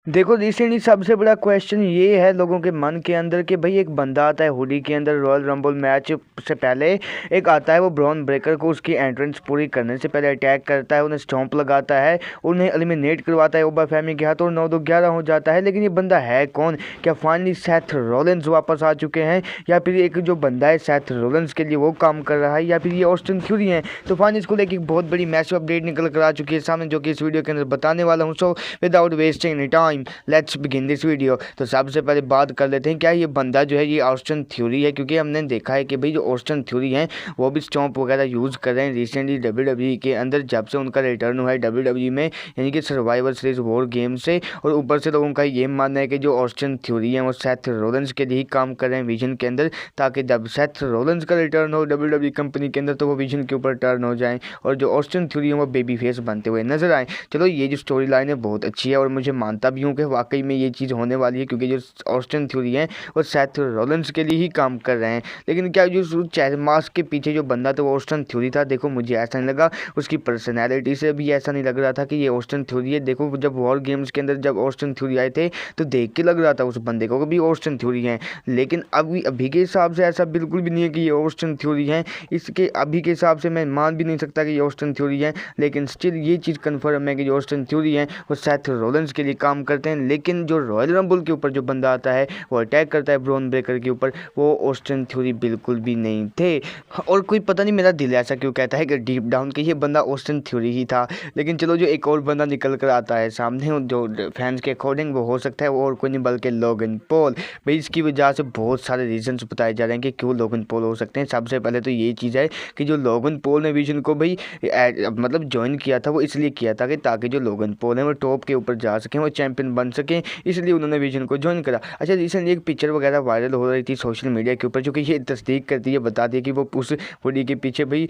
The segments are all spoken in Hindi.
देखो रिसेंटली सबसे बड़ा क्वेश्चन ये है लोगों के मन के अंदर कि भाई एक बंदा आता है हुडी के अंदर रॉयल रंबल मैच से पहले एक आता है वो ब्रॉन ब्रेकर को उसकी एंट्रेंस पूरी करने से पहले अटैक करता है, उन्हें स्टॉम्प लगाता है, उन्हें एलिमिनेट करवाता है ओबा फैमी के हाथ और 9-2-11 हो जाता है। लेकिन ये बंदा है कौन? क्या फाइनली सेथ रॉलिंस वापस आ चुके हैं या फिर एक जो बंदा है सेथ रॉलिंस के लिए वो काम कर रहा है या फिर ये ऑस्टिन थ्योरी है? तो फाइनली इसको लेकर बहुत बड़ी मैसिव अपडेट निकल कर आ चुकी है सामने, जो कि इस वीडियो के अंदर बताने वाला हूँ। So without wasting any time let's begin this video. तो सबसे पहले बात कर लेते हैं क्या ये बंदा जो है ये ऑस्टिन थ्योरी है, क्योंकि हमने देखा है कि भाई जो ऑस्टिन थ्योरी है वो भी स्टॉम्प वगैरह यूज़ कर रहे हैं रिसेंटली डब्ल्यूडब्ल्यूई के अंदर जब से उनका रिटर्न हुआ है डब्ल्यूडब्ल्यूई में, यानी कि सर्वाइवर सीरीज वॉर गेम से। और ऊपर से लोगों का ये मानना है कि जो ऑस्टिन थ्योरी है वो सेथ रॉलिंस के लिए ही काम कर रहे हैं विजन के अंदर, ताकि जब सेथ रॉलिंस का रिटर्न हो डब्ल्यूडब्ल्यूई कंपनी के अंदर तो वो विजन के ऊपर टर्न हो जाए और जो ऑस्टिन थ्योरी है वो बेबी फेस बनते हुए नजर आए। चलो ये जो स्टोरी लाइन है बहुत अच्छी है और मुझे मानता भी हूँ कि वाकई में ये चीज़ होने वाली है, क्योंकि जो ऑस्टिन थ्योरी है वो सेथ रॉलिंस के लिए ही काम कर रहे हैं। लेकिन क्या जो चेहरे मास्क के पीछे जो बंदा था वो ऑस्टिन थ्योरी था? देखो मुझे ऐसा नहीं लगा, उसकी पर्सनैलिटी से भी ऐसा नहीं लग रहा था कि ये ऑस्टिन थ्योरी है। देखो जब वॉर गेम्स के अंदर जब ऑस्टिन थ्योरी आए थे तो देख के लग रहा था उस बंदे को भी ऑस्टिन थ्योरी है, लेकिन अभी के हिसाब से ऐसा बिल्कुल भी नहीं है कि ये ऑस्टिन थ्योरी है। इसके अभी के हिसाब से मैं मान भी नहीं सकता कि ये ऑस्टिन थ्योरी है, लेकिन स्टिल ये चीज़ कन्फर्म है कि जो ऑस्टिन थ्योरी है वो सेथ रॉलिंस के लिए काम करते हैं। लेकिन जो रॉयल रंबल के ऊपर जो बंदा आता है वो अटैक करता है ब्रॉन ब्रेकर के ऊपर, वो ऑस्टिन थ्योरी बिल्कुल भी नहीं थे। और कोई पता नहीं मेरा दिल ऐसा क्यों कहता है कि डीप डाउन कि ये बंदा ऑस्टिन थ्योरी ही था। लेकिन चलो जो एक और बंदा निकल कर आता है सामने जो फैंस के अकॉर्डिंग वो हो सकता है वो और कोई नहीं बल्कि लोगन पॉल। भाई इसकी वजह से बहुत सारे रीजंस बताए जा रहे हैं कि क्यों लोगन पॉल हो सकते हैं। सबसे पहले तो ये चीज़ है कि जो लोगन पॉल ने विजन को भाई मतलब ज्वाइन किया था वो इसलिए किया था कि ताकि जो लोगन पॉल है वो टॉप के ऊपर जा सकें, वो चैंपियन बन सकें, इसलिए उन्होंने विजन को ज्वाइन करा। अच्छा रिसेंटली एक पिक्चर वगैरह वायरल हो रही थी सोशल मीडिया के ऊपर जो कि ये तस्दीक करती है, बता दी कि वो उस हुडी के पीछे भाई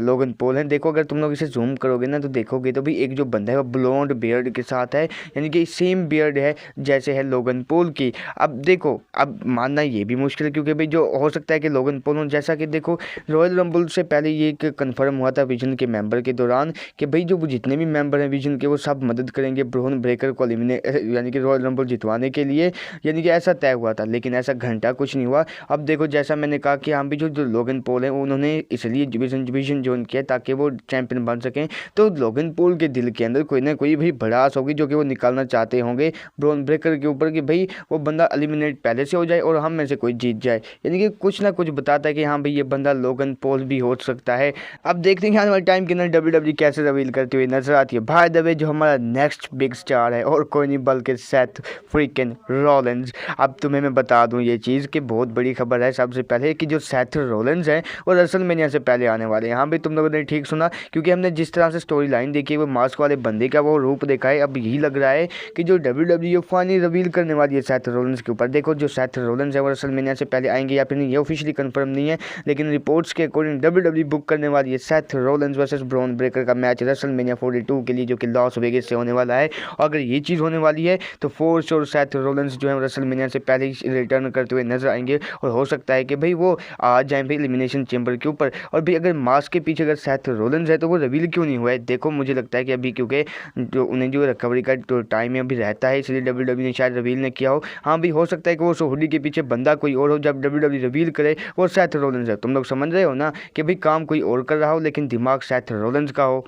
लोगन पॉल हैं। देखो अगर तुम लोग इसे जूम करोगे ना तो देखोगे तो भाई एक जो बंदा है वो ब्लॉन्ड बियर्ड के साथ है, यानी कि सेम बियर्ड है जैसे है लोगन पॉल की। अब देखो अब मानना ये भी मुश्किल है क्योंकि भाई जो हो सकता है कि लोगन पॉल हो, जैसा कि देखो रॉयल रंबल से पहले ये एक कन्फर्म हुआ था विजन के मेंबर के दौरान कि भाई जो जितने भी मेंबर हैं विजन के वो सब मदद करेंगे ब्रॉन ब्रेकर को एलिमिनेट यानी कि रॉयल रंबल जितवाने के लिए, यानी कि ऐसा तय हुआ था। लेकिन ऐसा घंटा कुछ नहीं हुआ। अब देखो जैसा मैंने कहा कि हम भी जो लोगन पॉल है उन्होंने इसलिए डिवीजन ज्वाइन किया ताकि वो चैंपियन बन सकें। तो लोगन पॉल के दिल के अंदर कोई ना कोई भाई भड़ास होगी जो कि वो निकालना चाहते होंगे ब्रॉन ब्रेकर के ऊपर कि भाई वो बंदा एलिमिनेट पहले से हो जाए और हम में से कोई जीत जाए, यानी कि कुछ ना कुछ बताता है कि हाँ भाई ये बंदा लोगन पॉल भी हो सकता है। अब देखते हैं आने वाले टाइम के अंदर डब्ल्यूडब्ल्यूई कैसे रिवील करती हुई नजर आती है। बाय द वे जो हमारा नेक्स्ट बिग स्टार है और कोई नहीं बल्कि सेथ फ्रीकिन रॉलिंस। अब तुम्हें मैं बता दूं ये चीज़ कि बहुत बड़ी खबर है सबसे पहले कि जो सेथ रॉलिंस है वो रेसलमेनिया से पहले आने वाले हैं। हाँ भाई तुम लोगों ने ठीक सुना, क्योंकि हमने जिस तरह से स्टोरी लाइन देखी है वो मास्क वाले बंदे का वो रूप देखा है, अब यही लग रहा है कि जो डब्ल्यूडब्ल्यूई फाइनली रिवील करने वाली है सेथ रॉलिंस के ऊपर। देखो जो सेथ रॉलिंस है वो रेसलमेनिया से पहले आएंगे या फिर नहीं ये ऑफिशियली कंफर्म नहीं है, लेकिन रिपोर्ट्स के अकॉर्डिंग डब्ल्यूडब्ल्यूई बुक करने वाली है Seth Rollins versus Bron Breakker का मैच रेसलमेनिया 42 के लिए जो कि लॉस वेगास से होने वाला है। और अगर ये चीज़ होने वाली है तो फोर श्योर सेथ रॉलिंस जो है रेसलमेनिया से पहले ही रिटर्न करते हुए नजर आएंगे और हो सकता है कि भाई वो आ जाए भाई एलिमिनेशन चैम्बर के ऊपर। और भाई अगर मास्क के पीछे अगर सेथ रॉलिंस है तो वो रिवील क्यों नहीं हुआ है? देखो मुझे लगता है कि अभी क्योंकि जो उन्हें जो रिकवरी का टाइम है अभी रहता है इसलिए डब्ल्यूडब्ल्यूई ने शायद रिवील नहीं किया हो। हाँ भाई हो सकता है कि वो हुडी के पीछे बंदा कोई और हो, जब डब्ल्यूडब्ल्यूई रिवील करे वो सेथ रॉलिंस है। तुम लोग समझ रहे हो ना कि भाई काम कोई और कर रहा हो लेकिन दिमाग सेथ रॉलिंस का हो।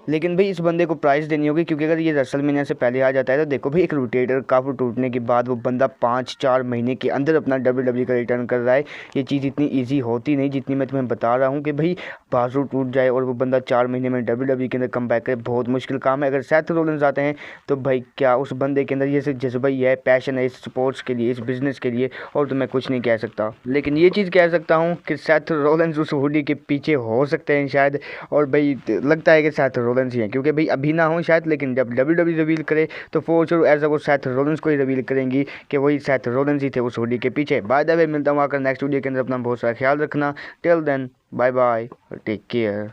लेकिन भाई इस बंदे को प्राइस देनी होगी, क्योंकि अगर ये रेसलमेनिया से पहले आ जाता है तो देखो भाई एक रोटेटर काफ टूटने के बाद वो बंदा 5-4 महीने के अंदर अपना डब्ल्यूडब्ल्यूई का रिटर्न कर रहा है। ये चीज़ इतनी इजी होती नहीं जितनी मैं तुम्हें बता रहा हूँ कि भाई बाजू टूट जाए और वो बंदा 4 महीने में डब्ल्यूडब्ल्यूई के अंदर कम बैक करे, बहुत मुश्किल काम है। अगर सेथ रॉलिंस आते हैं तो भाई क्या उस बंदे के अंदर ये सिर्फ जज्बा ही है, पैशन है इस स्पोर्ट्स के लिए, इस बिजनेस के लिए, और तो मैं कुछ नहीं कह सकता। लेकिन ये चीज़ कह सकता हूँ कि सेथ रॉलिंस उस हुडी के पीछे हो सकते हैं शायद, और भाई लगता है कि सेथ रॉलिंस ही हैं, क्योंकि भाई अभी ना हो शायद, लेकिन जब डब्ल्यूडब्ल्यूई रिवील करे तो फोर श्योर ऐसा वो सेथ रॉलिंस को ही रिवील करेंगी कि वही सेथ रॉलिंस ही थे उस हुडी के पीछे। बाय द वे मिलता हूँ आकर नेक्स्ट वीडियो के अंदर, अपना बहुत सारा ख्याल रखना। Till then bye bye, take care.